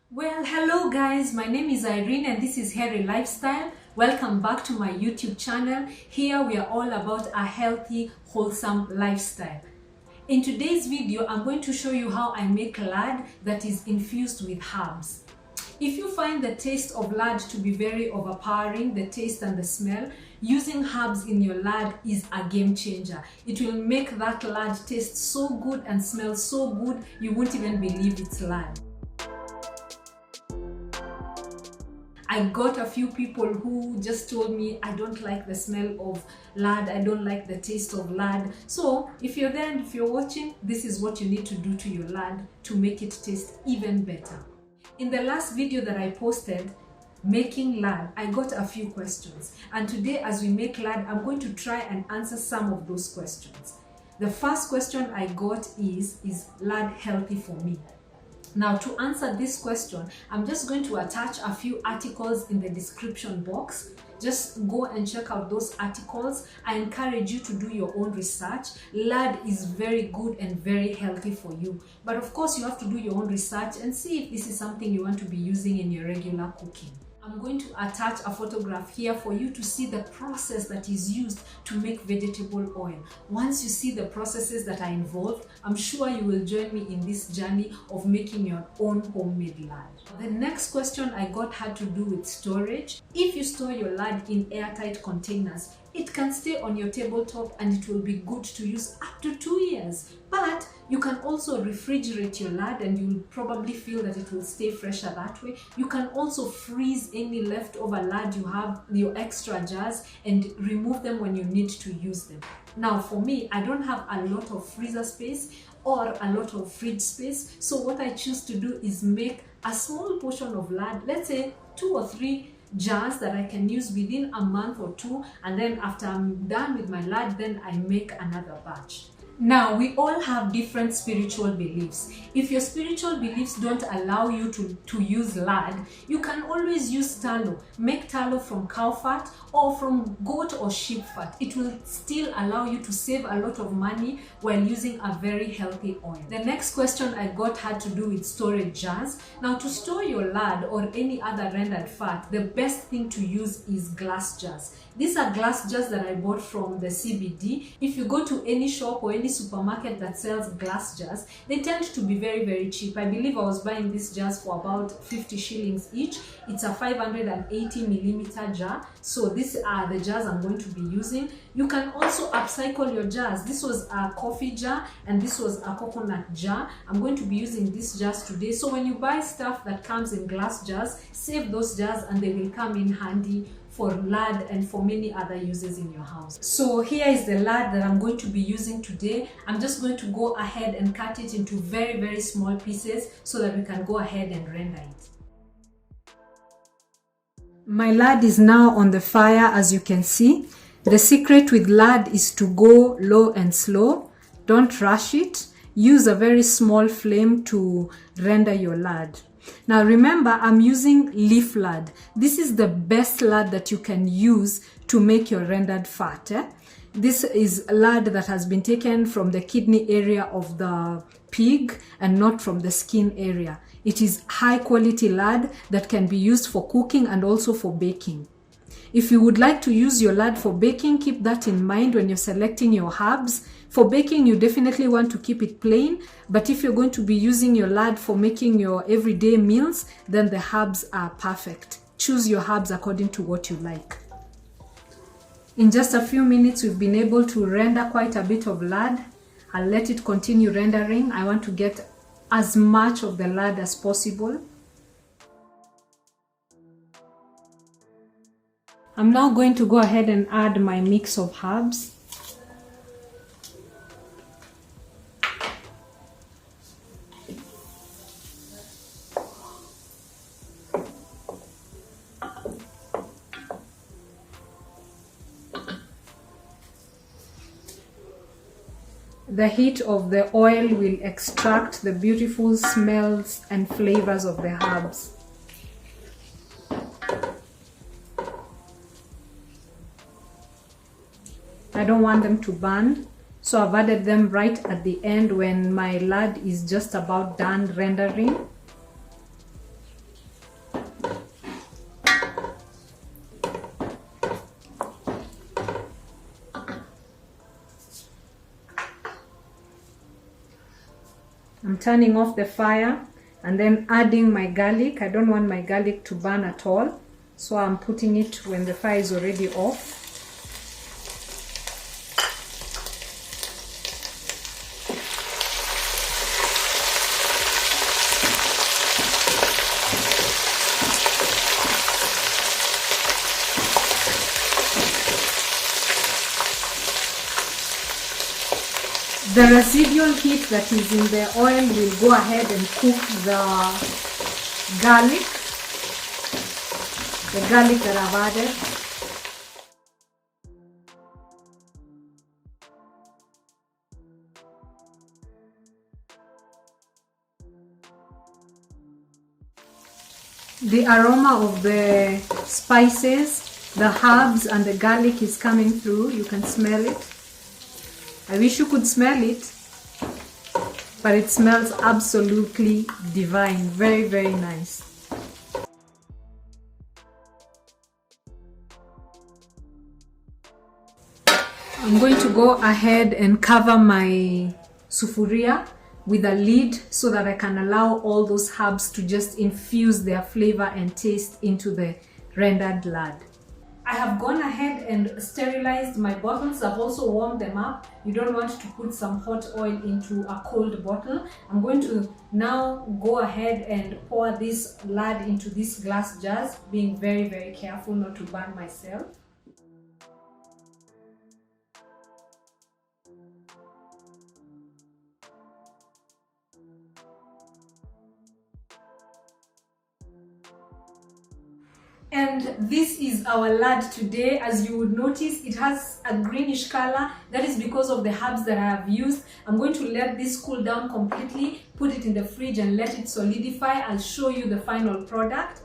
Well, hello guys, my name is Irene and this is Hairy Lifestyle. Welcome back to my YouTube channel. Here we are all about a healthy, wholesome lifestyle. In today's video, I'm going to show you how I make lard that is infused with herbs. If you find the taste of lard to be very overpowering, the taste and the smell, using herbs in your lard is a game changer. It will make that lard taste so good and smell so good, you won't even believe it's lard. I got a few people who just told me, I don't like the smell of lard, I don't like the taste of lard. So if you're there and if you're watching, this is what you need to do to your lard to make it taste even better. In the last video that I posted, making lard, I got a few questions. And today as we make lard, I'm going to try and answer some of those questions. The first question I got is lard healthy for me? Now, to answer this question, I'm just going to attach a few articles in the description box. Just go and check out those articles. I encourage you to do your own research. Lard is very good and very healthy for you. But of course, you have to do your own research and see if this is something you want to be using in your regular cooking. I'm going to attach a photograph here for you to see the process that is used to make vegetable oil. Once you see the processes that are involved, I'm sure you will join me in this journey of making your own homemade lard. The next question I got had to do with storage. If you store your lard in airtight containers, it can stay on your tabletop and it will be good to use up to 2 years. But you can also refrigerate your lard and you'll probably feel that it will stay fresher that way. You can also freeze any leftover lard you have, your extra jars, and remove them when you need to use them. Now for me, I don't have a lot of freezer space or a lot of fridge space. So what I choose to do is make a small portion of lard, let's say 2 or 3 jars that I can use within a month or 2, and then after I'm done with my lard, then I make another batch. Now, we all have different spiritual beliefs. If your spiritual beliefs don't allow you to use lard, you can always use tallow. Make tallow from cow fat or from goat or sheep fat. It will still allow you to save a lot of money while using a very healthy oil. The next question I got had to do with storage jars. Now, to store your lard or any other rendered fat, the best thing to use is glass jars. These are glass jars that I bought from the CBD. If you go to any shop or any supermarket that sells glass jars, they tend to be very, very cheap. I believe I was buying these jars for about 50 shillings each. It's a 580 millimeter jar. So these are the jars I'm going to be using. You can also upcycle your jars. This was a coffee jar and this was a coconut jar. I'm going to be using these jars today. So when you buy stuff that comes in glass jars, save those jars and they will come in handy for lard and for many other uses in your house. So here is the lard that I'm going to be using today. I'm just going to go ahead and cut it into very, very small pieces so that we can go ahead and render it. My lard is now on the fire, as you can see. The secret with lard is to go low and slow. Don't rush it. Use a very small flame to render your lard. Now remember, I'm using leaf lard. This is the best lard that you can use to make your rendered fat. This is lard that has been taken from the kidney area of the pig and not from the skin area. It is high quality lard that can be used for cooking and also for baking. If you would like to use your lard for baking, keep that in mind when you're selecting your herbs. For baking, you definitely want to keep it plain, but if you're going to be using your lard for making your everyday meals, then the herbs are perfect. Choose your herbs according to what you like. In just a few minutes, we've been able to render quite a bit of lard. I'll let it continue rendering. I want to get as much of the lard as possible. I'm now going to go ahead and add my mix of herbs. The heat of the oil will extract the beautiful smells and flavors of the herbs. I don't want them to burn, so I've added them right at the end when my lard is just about done rendering. I'm turning off the fire and then adding my garlic. I don't want my garlic to burn at all, so I'm putting it when the fire is already off. The residual heat that is in the oil will go ahead and cook the garlic that I've added. The aroma of the spices, the herbs and the garlic is coming through. You can smell it. I wish you could smell it, but it smells absolutely divine. Very, very nice. I'm going to go ahead and cover my sufuria with a lid so that I can allow all those herbs to just infuse their flavor and taste into the rendered lard. I have gone ahead and sterilized my bottles. I've also warmed them up. You don't want to put some hot oil into a cold bottle. I'm going to now go ahead and pour this lard into these glass jars, being very, very careful not to burn myself. And this is our lard today. As you would notice, it has a greenish color. That is because of the herbs that I have used. I'm going to let this cool down completely, put it in the fridge and let it solidify. I'll show you the final product.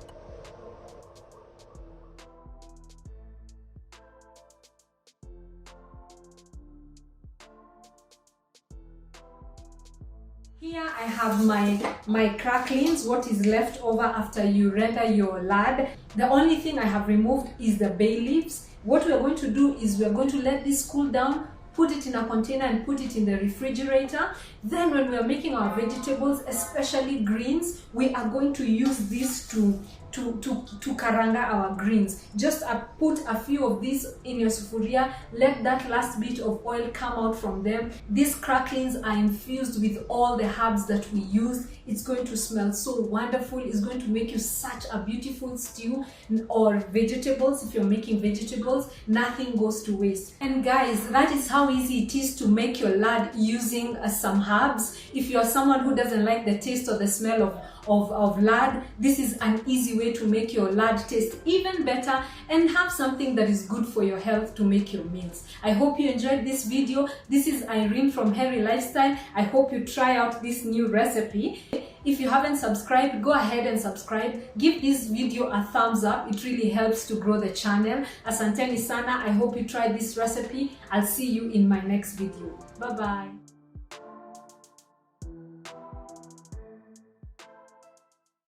Here I have my cracklings, what is left over after you render your lard. The only thing I have removed is the bay leaves. What we are going to do is we are going to let this cool down, put it in a container and put it in the refrigerator. Then when we are making our vegetables, especially greens, we are going to use this to karanga our greens. Just put a few of these in your sufuria, let that last bit of oil come out from them. These cracklings are infused with all the herbs that we use. It's going to smell so wonderful. It's going to make you such a beautiful stew or vegetables. If you're making vegetables, nothing goes to waste. And guys, that is how easy it is to make your lard using some herbs. If you're someone who doesn't like the taste or the smell of lard, this is an easy way to make your lard taste even better and have something that is good for your health to make your meals. I hope you enjoyed this video. This is Irene from Hairy Lifestyle. I hope you try out this new recipe. If you haven't subscribed, go ahead and subscribe. Give this video a thumbs up. It really helps to grow the channel. Asanteni sana. I hope you try this recipe. I'll see you in my next video. Bye bye.